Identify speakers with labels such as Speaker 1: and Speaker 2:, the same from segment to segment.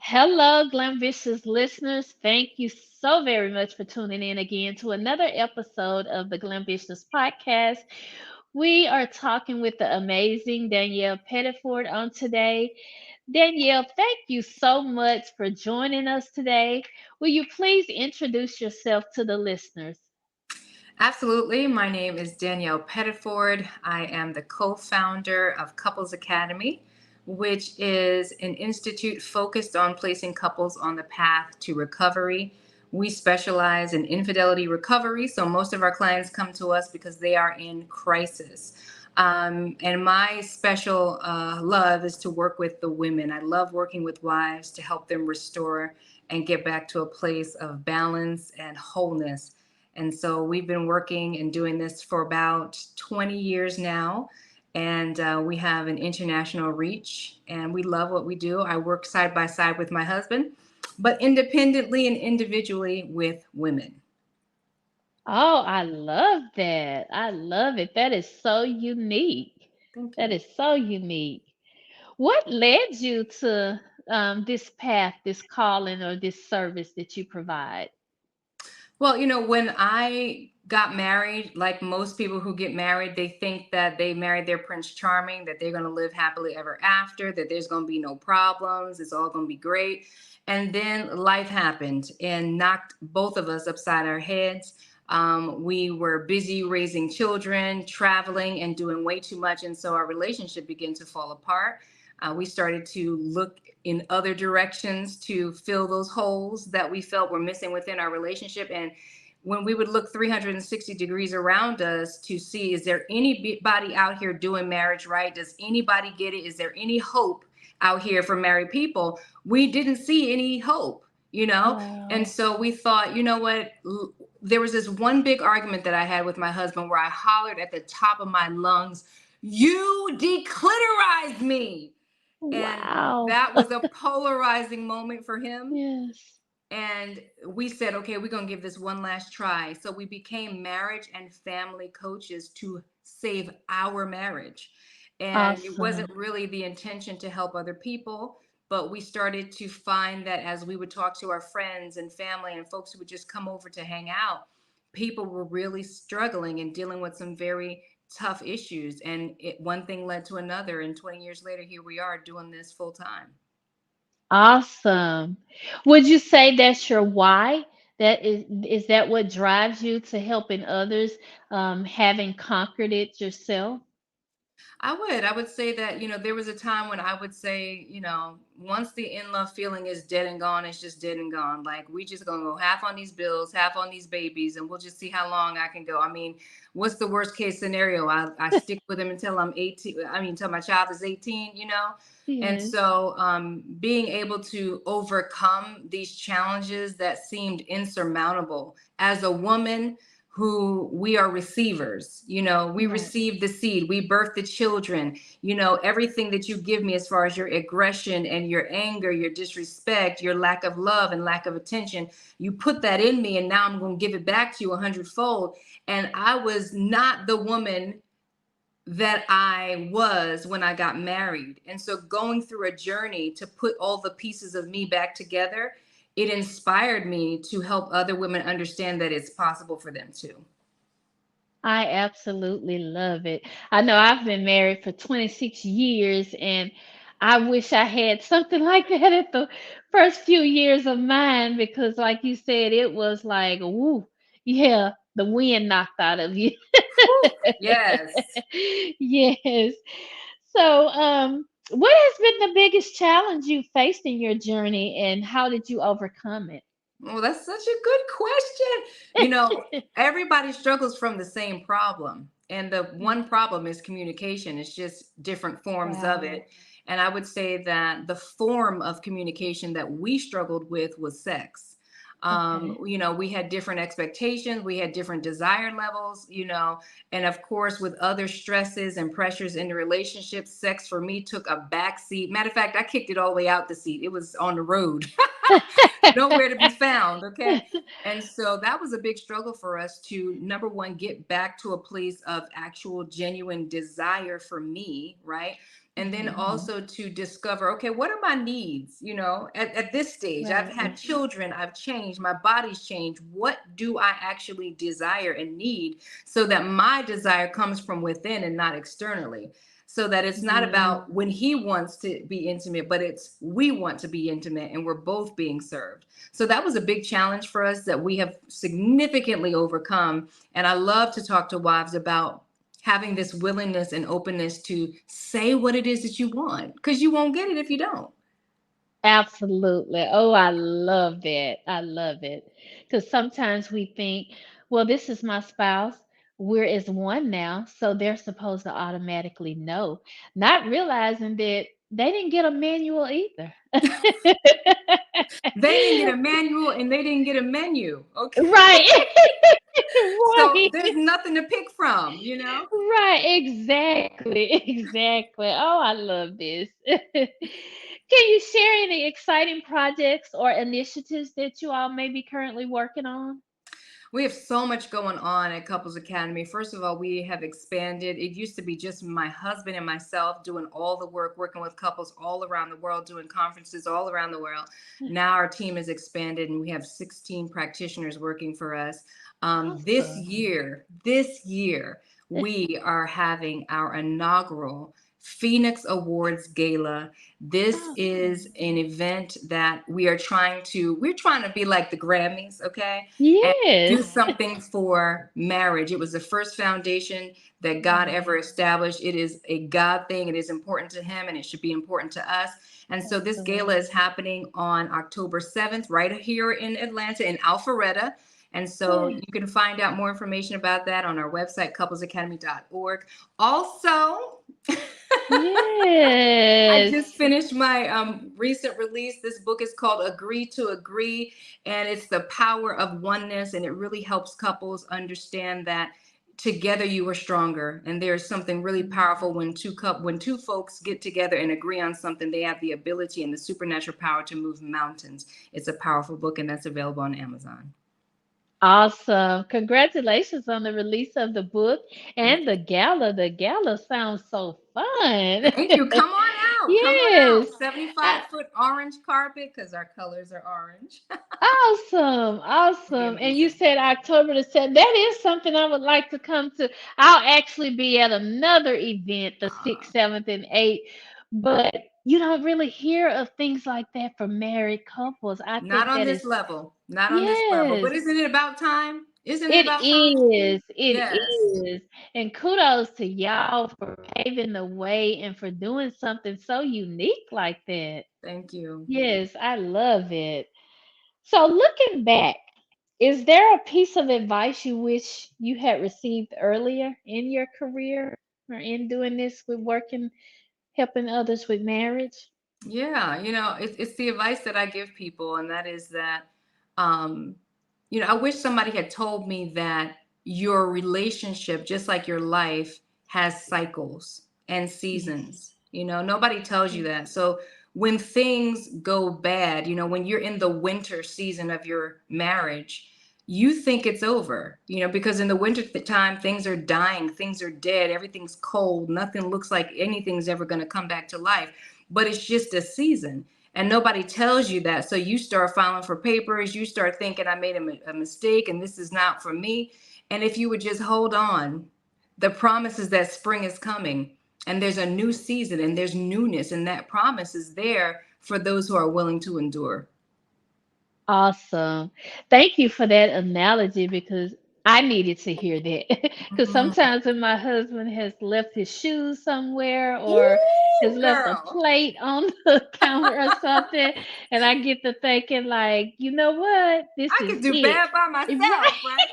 Speaker 1: Hello, Glambitious listeners. Thank you so very much for tuning in again to another episode of the Glambitious podcast. We are talking with the amazing Danielle Pettiford on today. Danielle, thank you so much for joining us today. Will you please introduce yourself to the listeners?
Speaker 2: Absolutely. My name is Danielle Pettiford. I am the co-founder of Couples Academy, which is an institute focused on placing couples on the path to recovery. We specialize in infidelity recovery, so most of our clients come to us because they are in crisis. And my special love is to work with the women. I love working with wives to help them restore and get back to a place of balance and wholeness. And so we've been working and doing this for about 20 years now. And we have an international reach, and we love what we do. I work side by side with my husband, but independently and individually with women.
Speaker 1: Oh, I love that. I love it. That is so unique.
Speaker 2: Thank
Speaker 1: That
Speaker 2: you.
Speaker 1: is so unique. What led you to this path, this calling, or this service that you provide?
Speaker 2: Well, when I got married, like most people who get married, they think that they married their Prince Charming, that they're going to live happily ever after, that there's going to be no problems, it's all going to be great. And then life happened and knocked both of us upside our heads. We were busy raising children, traveling, and doing way too much. And so our relationship began to fall apart. We started to look in other directions to fill those holes that we felt were missing within our relationship. And when we would look 360 degrees around us to see, is there anybody out here doing marriage right? Does anybody get it? Is there any hope out here for married people? We didn't see any hope. And
Speaker 1: Wow.
Speaker 2: so we thought, you know what? There was this one big argument that I had with my husband where I hollered at the top of my lungs, "You declitterized me." And
Speaker 1: Wow.
Speaker 2: that was a polarizing moment for him.
Speaker 1: Yes.
Speaker 2: And we said, okay, we're going to give this one last try. So we became marriage and family coaches to save our marriage. And it wasn't
Speaker 1: Awesome.
Speaker 2: really the intention to help other people, but we started to find that as we would talk to our friends and family and folks who would just come over to hang out, people were really struggling and dealing with some very tough issues. And one thing led to another. And 20 years later, here we are doing this full time.
Speaker 1: Awesome. Would you say that's your why? Is that what drives you to helping others, having conquered it yourself?
Speaker 2: I would say that, there was a time when I would say, once the in love feeling is dead and gone, it's just dead and gone. Like, we just gonna go half on these bills, half on these babies, and we'll just see how long I can go. I mean, what's the worst case scenario? I stick with him until I'm 18. I mean, until my child is 18. And
Speaker 1: Yes.
Speaker 2: so being able to overcome these challenges that seemed insurmountable as a woman who we are receivers. We
Speaker 1: Right.
Speaker 2: receive the seed, we birth the children. Everything that you give me as far as your aggression and your anger, your disrespect, your lack of love and lack of attention, you put that in me, and now I'm going to give it back to you 100-fold. And I was not the woman that I was when I got married. And so going through a journey to put all the pieces of me back together, it inspired me to help other women understand that it's possible for them too.
Speaker 1: I absolutely love it. I know I've been married for 26 years, and I wish I had something like that at the first few years of mine because, like you said, it was like, woo, yeah, the wind knocked out of you.
Speaker 2: Whew, yes.
Speaker 1: Yes. So, what has been the biggest challenge you faced in your journey, and how did you overcome it?
Speaker 2: Well, that's such a good question. You know, Everybody struggles from the same problem. And the one problem is communication. It's just different forms of
Speaker 1: Wow.
Speaker 2: it. And I would say that the form of communication that we struggled with was sex.
Speaker 1: Okay.
Speaker 2: We had different expectations, we had different desire levels. And of course, with other stresses and pressures in the relationship, sex for me took a back seat. Matter of fact, I kicked it all the way out the seat. It was on the road. Nowhere to be found. Okay. And so that was a big struggle for us to, number one, get back to a place of actual genuine desire for me. Right. And then
Speaker 1: Mhm.
Speaker 2: also to discover, okay, what are my needs? At this stage, I've
Speaker 1: Right.
Speaker 2: had children, I've changed, my body's changed. What do I actually desire and need, so that my desire comes from within and not externally? So that it's not
Speaker 1: Yeah.
Speaker 2: about when he wants to be intimate, but it's we want to be intimate and we're both being served. So that was a big challenge for us that we have significantly overcome. And I love to talk to wives about having this willingness and openness to say what it is that you want, because you won't get it if you don't.
Speaker 1: Absolutely. Oh, I love that. I love it. Because sometimes we think, well, this is my spouse. We're as one now, so they're supposed to automatically know, not realizing that they didn't get a manual either.
Speaker 2: They didn't get a manual and they didn't get a menu. Okay.
Speaker 1: Right.
Speaker 2: So
Speaker 1: Right.
Speaker 2: there's nothing to pick from.
Speaker 1: Right. Exactly. Exactly. Oh, I love this. Can you share any exciting projects or initiatives that you all may be currently working on?
Speaker 2: We have so much going on at Couples Academy. First of all, we have expanded. It used to be just my husband and myself doing all the work, working with couples all around the world, doing conferences all around the world. Now our team has expanded and we have 16 practitioners working for us.
Speaker 1: Awesome.
Speaker 2: This year, we are having our inaugural Phoenix Awards Gala. This is
Speaker 1: Awesome.
Speaker 2: an event that we're trying to be like the Grammys, okay? Do
Speaker 1: Yes.
Speaker 2: something for marriage. It was the first foundation that God ever
Speaker 1: Right.
Speaker 2: established. It is a God thing. It is important to him and it should be important to us. And so this gala is
Speaker 1: Absolutely.
Speaker 2: happening on October 7th, right here in Atlanta, in Alpharetta. And so
Speaker 1: Yes.
Speaker 2: you can find out more information about that on our website, couplesacademy.org. Also, I just
Speaker 1: Yes.
Speaker 2: finished my recent release. This book is called Agree to Agree, and it's the power of oneness, and it really helps couples understand that together you are stronger. And there's something really powerful when two folks get together and agree on something. They have the ability and the supernatural power to move mountains. It's a powerful book, and that's available on Amazon.
Speaker 1: Awesome. Congratulations on the release of the book
Speaker 2: Thank
Speaker 1: and the gala. The gala sounds so fun.
Speaker 2: Thank you. Come on out. Come on
Speaker 1: Yes.
Speaker 2: out. 75
Speaker 1: I,
Speaker 2: foot orange carpet, because our colors are orange.
Speaker 1: Awesome,
Speaker 2: It'll be
Speaker 1: awesome. And you
Speaker 2: amazing.
Speaker 1: said October the 7th. That is something I would like to come to. I'll actually be at another event, the 6th, 7th, and 8th, but you don't really hear of things like that for married couples. I
Speaker 2: Not
Speaker 1: think
Speaker 2: on
Speaker 1: that
Speaker 2: this
Speaker 1: is,
Speaker 2: level. Not on this level. But
Speaker 1: yes,
Speaker 2: isn't it about time? Isn't it
Speaker 1: it
Speaker 2: about time?
Speaker 1: is. It
Speaker 2: Yes.
Speaker 1: is. And kudos to y'all for paving the way and for doing something so unique like that.
Speaker 2: Thank you.
Speaker 1: Yes, I love it. So, looking back, is there a piece of advice you wish you had received earlier in your career or in doing this with working, helping others with marriage?
Speaker 2: Yeah, it's the advice that I give people, and that is that, um, I wish somebody had told me that your relationship, just like your life, has cycles and
Speaker 1: Yes.
Speaker 2: seasons. Nobody tells you
Speaker 1: Yes.
Speaker 2: that. So when things go bad, when you're in the winter season of your marriage, you think it's over, because in the winter time, things are dying, things are dead, everything's cold, nothing looks like anything's ever going to come back to life, but it's just a season. And nobody tells you that. So you start filing for papers. You start thinking, I made a mistake and this is not for me. And if you would just hold on, the promise is that spring is coming and there's a new season and there's newness. And that promise is there for those who are willing to endure.
Speaker 1: Awesome. Thank you for that analogy because I needed to hear that. Because
Speaker 2: Mm.
Speaker 1: sometimes when my husband has left his shoes somewhere or has
Speaker 2: Ooh,
Speaker 1: left a
Speaker 2: girl.
Speaker 1: plate on the counter or something, and I get to thinking, like, you know what? This
Speaker 2: I
Speaker 1: is
Speaker 2: could do
Speaker 1: it.
Speaker 2: bad by
Speaker 1: Right?
Speaker 2: myself, right?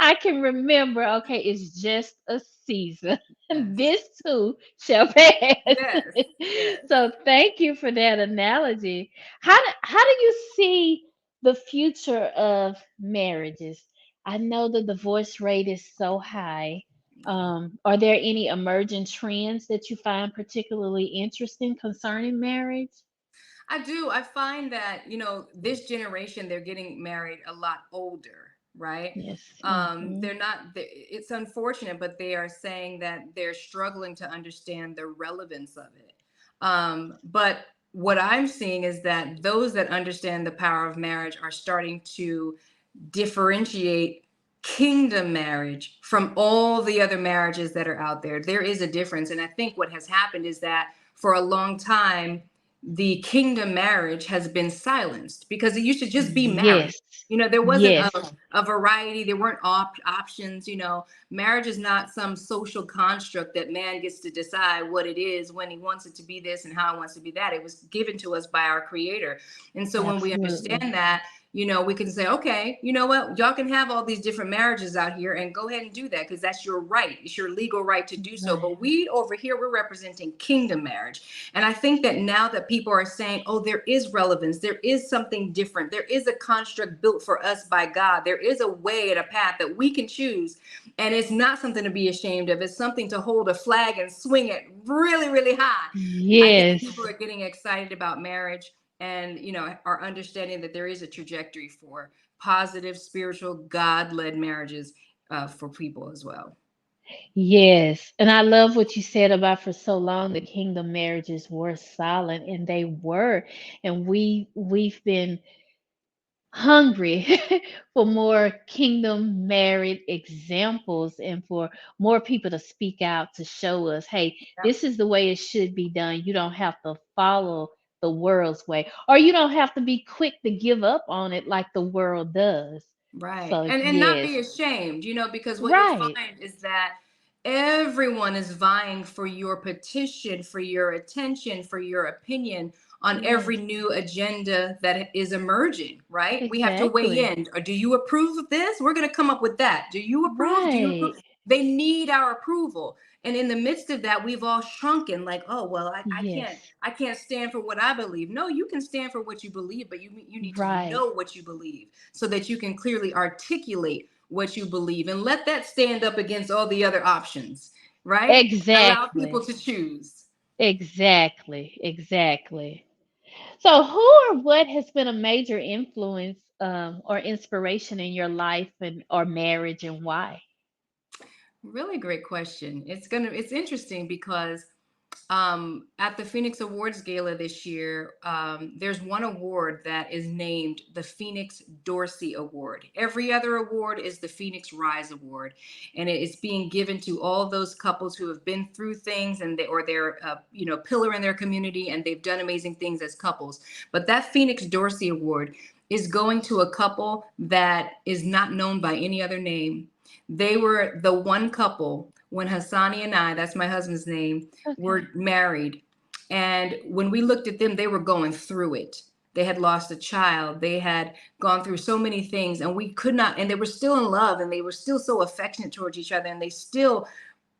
Speaker 1: I can remember, okay, it's just a season.
Speaker 2: Yes.
Speaker 1: This too shall pass.
Speaker 2: Yes. Yes.
Speaker 1: So thank you for that analogy. How do you see the future of marriages? I know the divorce rate is so high. Are there any emerging trends that you find particularly interesting concerning marriage?
Speaker 2: I do. I find that, this generation, they're getting married a lot older. right?
Speaker 1: Yes. Hmm.
Speaker 2: They're not, it's unfortunate, but they are saying that they're struggling to understand the relevance of it. But what I'm seeing is that those that understand the power of marriage are starting to differentiate kingdom marriage from all the other marriages that are out there. There is a difference. And I think what has happened is that for a long time, the kingdom marriage has been silenced because it used to just be married.
Speaker 1: Yes.
Speaker 2: You know, there wasn't
Speaker 1: Yes.
Speaker 2: a variety, there weren't options. You know, marriage is not some social construct that man gets to decide what it is when he wants it to be this and how he wants to be that. It was given to us by our creator. And so when we
Speaker 1: Absolutely.
Speaker 2: understand that, you know, we can say, okay, you know what, y'all can have all these different marriages out here and go ahead and do that because that's your right. It's your legal right to do so.
Speaker 1: Right.
Speaker 2: But we over here, we're representing kingdom marriage. And I think that now that people are saying, oh, there is relevance, there is something different, there is a construct built for us by God, there is a way and a path that we can choose. And it's not something to be ashamed of. It's something to hold a flag and swing it really, really high. I think
Speaker 1: Yes.
Speaker 2: people are getting excited about marriage and, you know, are understanding that there is a trajectory for positive spiritual God-led marriages for people as well.
Speaker 1: Yes. And I love what you said about for so long the kingdom marriages were silent, and they were. And we've been hungry for more kingdom married examples and for more people to speak out to show us, hey,
Speaker 2: Yep.
Speaker 1: this is the way it should be done. You don't have to follow the world's way, or you don't have to be quick to give up on it like the world does.
Speaker 2: Right.
Speaker 1: So,
Speaker 2: And not
Speaker 1: yes,
Speaker 2: be ashamed, you know, because what you'll
Speaker 1: right.
Speaker 2: find is that everyone is vying for your petition, for your attention, for your opinion on every
Speaker 1: Yes,
Speaker 2: new agenda that is emerging, right? We have to weigh
Speaker 1: exactly.
Speaker 2: in. Or do you approve of this? We're going to come up with that. Do you approve? Do you approve?
Speaker 1: Right.
Speaker 2: They need our approval. And in the midst of that, we've all shrunken like, oh, well,
Speaker 1: Yes,
Speaker 2: I can't stand for what I believe. No, you can stand for what you believe, but you need to
Speaker 1: right.
Speaker 2: know what you believe so that you can clearly articulate what you believe and let that stand up against all the other options, right? Allow people
Speaker 1: Exactly.
Speaker 2: to choose.
Speaker 1: Exactly. Exactly. So, who or what has been a major influence or inspiration in your life and or marriage, and why?
Speaker 2: Really great question. It's interesting because at the Phoenix Awards Gala this year, there's one award that is named the Phoenix Dorsey Award. Every other award is the Phoenix Rise Award, and it's being given to all those couples who have been through things and they're you know, pillar in their community and they've done amazing things as couples. But that Phoenix Dorsey Award is going to a couple that is not known by any other name. They were the one couple when Hassani and I, that's my husband's name, were
Speaker 1: Okay.
Speaker 2: married. And when we looked at them, they were going through it. They had lost a child. They had gone through so many things, and we could not, and they were still in love and they were still so affectionate towards each other. And they still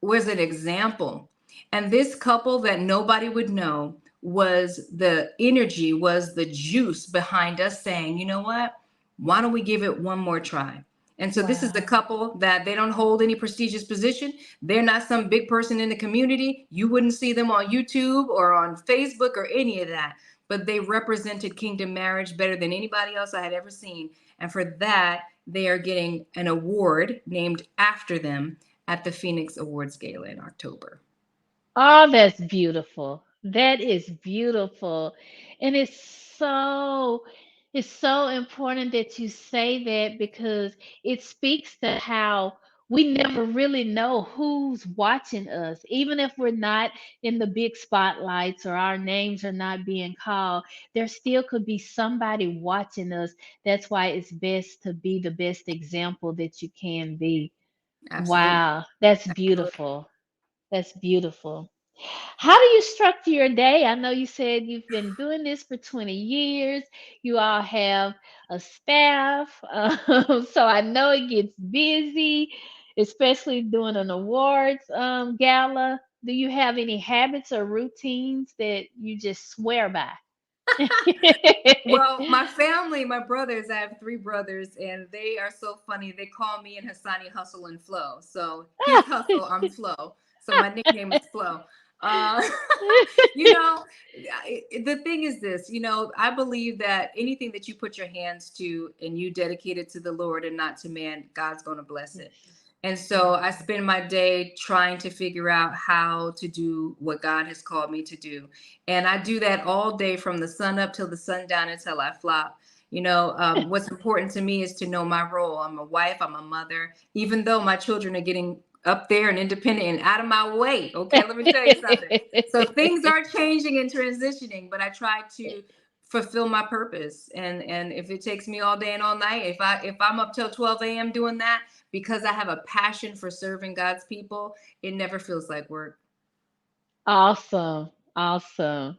Speaker 2: was an example. And this couple that nobody would know was the energy, was the juice behind us saying, you know what? Why don't we give it one more try? And so this is the
Speaker 1: Wow.
Speaker 2: couple that they don't hold any prestigious position. They're not some big person in the community. You wouldn't see them on YouTube or on Facebook or any of that. But they represented kingdom marriage better than anybody else I had ever seen. And for that, they are getting an award named after them at the Phoenix Awards Gala in October.
Speaker 1: Oh, that's beautiful. That is beautiful. And it's so important that you say that because it speaks to how we never really know who's watching us. Even if we're not in the big spotlights or our names are not being called, there still could be somebody watching us. That's why it's best to be the best example that you can be.
Speaker 2: Absolutely.
Speaker 1: Wow, that's
Speaker 2: Absolutely.
Speaker 1: beautiful. That's beautiful. How do you structure your day? I know you said you've been doing this for 20 years. You all have a staff. So I know it gets busy, especially doing an awards gala. Do you have any habits or routines that you just swear by?
Speaker 2: Well, my family, my brothers, I have three brothers, and they are so funny. They call me and Hassani Hustle and Flow. So he's Hustle, I'm Flow. So my nickname is Flow. Uh, you know, the thing is this, I believe that anything that you put your hands to and you dedicate it to the Lord and not to man, God's going to bless it.
Speaker 1: Yes.
Speaker 2: And so I
Speaker 1: Yes.
Speaker 2: spend my day trying to figure out how to do what God has called me to do. And I do that all day from the sun up till the sundown until I flop. What's important to me is to know my role. I'm a wife, I'm a mother, even though my children are getting up there and independent and out of my way. Okay, let me tell you something. So things are changing and transitioning, but I try to fulfill my purpose. And if it takes me all day and all night, if I'm up till 12 a.m. doing that, because I have a passion for serving God's people, it never feels like work.
Speaker 1: Awesome. Awesome.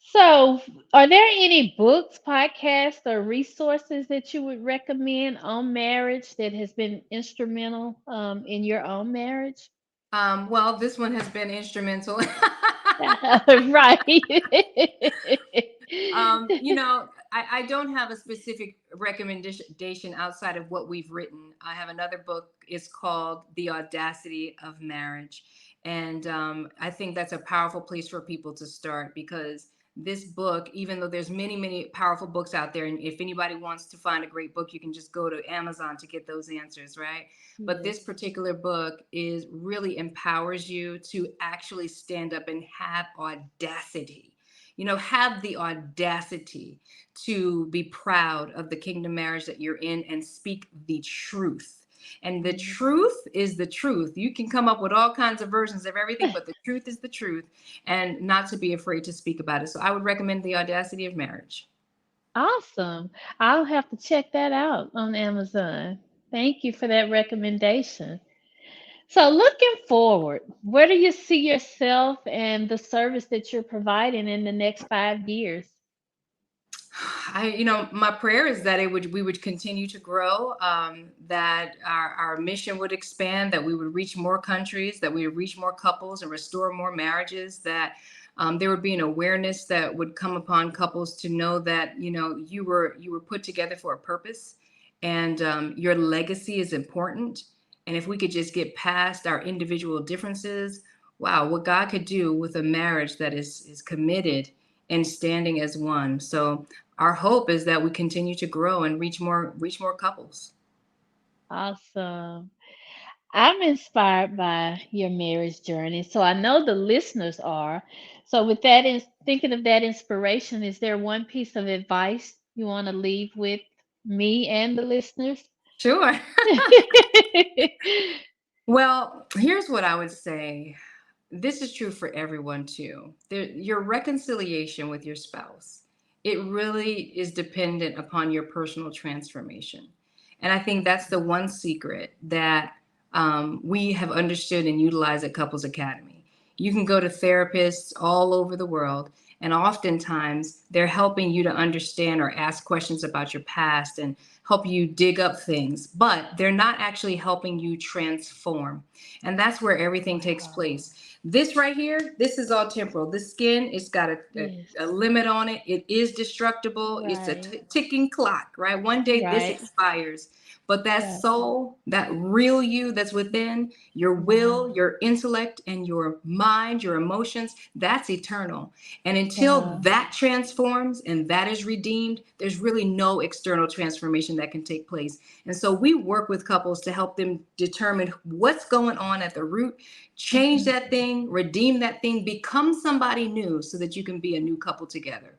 Speaker 1: So, are there any books, podcasts, or resources that you would recommend on marriage that has been instrumental in your own marriage?
Speaker 2: Well, this one has been instrumental.
Speaker 1: Right.
Speaker 2: I don't have a specific recommendation outside of what we've written. I have another book. It's called The Audacity of Marriage. And I think that's a powerful place for people to start, because this book, even though there's many, many powerful books out there, and if anybody wants to find a great book, you can just go to Amazon to get those answers, right? But this
Speaker 1: Yes.
Speaker 2: particular book is really empowers you to actually stand up and have audacity. Have the audacity to be proud of the kingdom marriage that you're in and speak the truth. And the
Speaker 1: Yes.
Speaker 2: truth is the truth. You can come up with all kinds of versions of everything, but the truth is the truth, and not to be afraid to speak about it. So I would recommend The Audacity of Marriage.
Speaker 1: Awesome. I'll have to check that out on Amazon. Thank you for that recommendation. So, looking forward, where do you see yourself and the service that you're providing in the next 5 years?
Speaker 2: My prayer is that we would continue to grow, that our mission would expand, that we would reach more countries, that we would reach more couples and restore more marriages, that there would be an awareness that would come upon couples to know that, you were put together for a purpose, and your legacy is important. And if we could just get past our individual differences, wow, what God could do with a marriage that is committed and standing as one. So our hope is that we continue to grow and reach more couples.
Speaker 1: Awesome. I'm inspired by your marriage journey, so I know the listeners are. So, with that, is thinking of that inspiration, is there one piece of advice you want to leave with me and the listeners?
Speaker 2: Sure. Well, here's what I would say. This is true for everyone too. Your reconciliation with your spouse, it really is dependent upon your personal transformation. And I think that's the one secret that we have understood and utilized at Couples Academy. You can go to therapists all over the world, and oftentimes they're helping you to understand or ask questions about your past and help you dig up things, but they're not actually helping you transform. And that's where everything takes
Speaker 1: Wow.
Speaker 2: place. This right here, this is all temporal. The skin, it's got a
Speaker 1: Yes.
Speaker 2: limit on it. It is destructible. It's a
Speaker 1: Right.
Speaker 2: ticking clock, right? One day this
Speaker 1: Right.
Speaker 2: expires. But that
Speaker 1: Gotcha.
Speaker 2: soul, that real you that's within, your
Speaker 1: Wow.
Speaker 2: will, your intellect, and your mind, your emotions, that's eternal. And until
Speaker 1: Wow.
Speaker 2: that transforms and that is redeemed, there's really no external transformation that can take place. And so we work with couples to help them determine what's going on at the root, change
Speaker 1: Mhm.
Speaker 2: that thing, redeem that thing, become somebody new so that you can be a new couple together.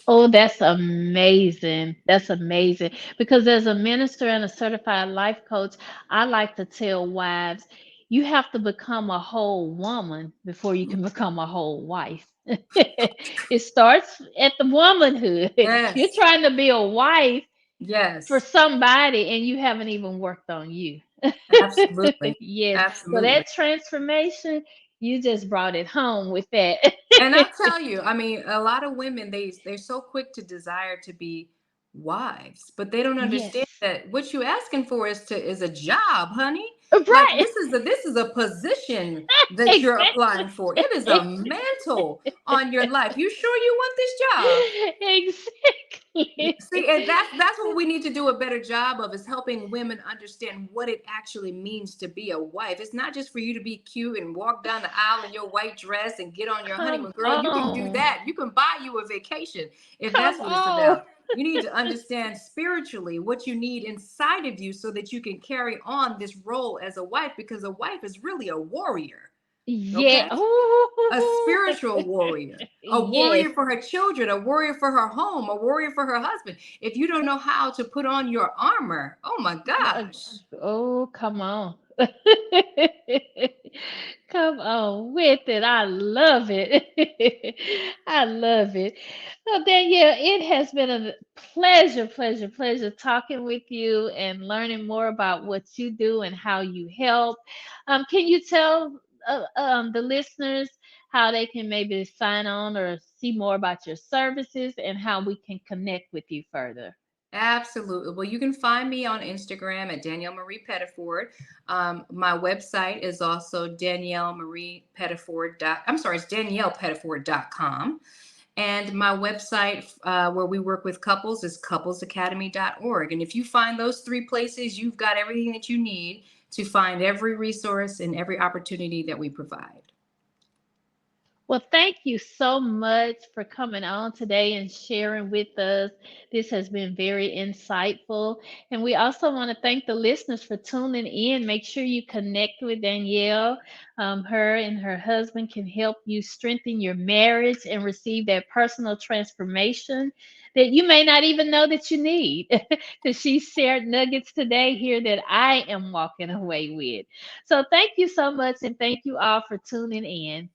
Speaker 1: Oh, that's amazing. That's amazing. Because as a minister and a certified life coach, I like to tell wives, you have to become a whole woman before you can become a whole wife. It starts at the womanhood. You're
Speaker 2: Yes,
Speaker 1: trying to be a wife for
Speaker 2: yes,
Speaker 1: somebody and you haven't even worked on you.
Speaker 2: absolutely.
Speaker 1: Yes. So
Speaker 2: Absolutely.
Speaker 1: that transformation, you just brought it home with that.
Speaker 2: And I'll tell you, I mean, a lot of women, they're so quick to desire to be wives, but they don't understand
Speaker 1: Yes.
Speaker 2: that what you asking for is a job, honey. Like
Speaker 1: Right.
Speaker 2: this is a position that you're applying
Speaker 1: Exactly.
Speaker 2: for. It is a mantle on your life. You sure you want this job?
Speaker 1: Exactly.
Speaker 2: See, and that's what we need to do a better job of, is helping women understand what it actually means to be a wife. It's not just for you to be cute and walk down the aisle in your white dress and get on your
Speaker 1: Come
Speaker 2: honeymoon. Girl, you can do
Speaker 1: on.
Speaker 2: that. You can buy you a vacation if
Speaker 1: Come
Speaker 2: that's what it's
Speaker 1: on.
Speaker 2: about. You need to understand spiritually what you need inside of you so that you can carry on this role as a wife, because a wife is really a warrior.
Speaker 1: Yeah.
Speaker 2: Okay, a
Speaker 1: Ooh.
Speaker 2: spiritual warrior, a
Speaker 1: Yes.
Speaker 2: warrior for her children, a warrior for her home, a warrior for her husband. If you don't know how to put on your armor, oh my
Speaker 1: Uh,
Speaker 2: gosh.
Speaker 1: Oh, come on. Come on with it. I love it. I love it. So, Danielle, it has been a pleasure, pleasure, pleasure talking with you and learning more about what you do and how you help. Can you tell the listeners how they can maybe sign on or see more about your services and how we can connect with you further?
Speaker 2: Absolutely. Well, you can find me on Instagram at Danielle Marie Pettiford. My website is also Danielle Marie Pettiford. I'm sorry, it's DaniellePettiford.com. And my website, where we work with couples, is couplesacademy.org. And if you find those three places, you've got everything that you need to find every resource and every opportunity that we provide.
Speaker 1: Well, thank you so much for coming on today and sharing with us. This has been very insightful. And we also want to thank the listeners for tuning in. Make sure you connect with Danielle. Her and her husband can help you strengthen your marriage and receive that personal transformation that you may not even know that you need. Because she shared nuggets today here that I am walking away with. So thank you so much. And thank you all for tuning in.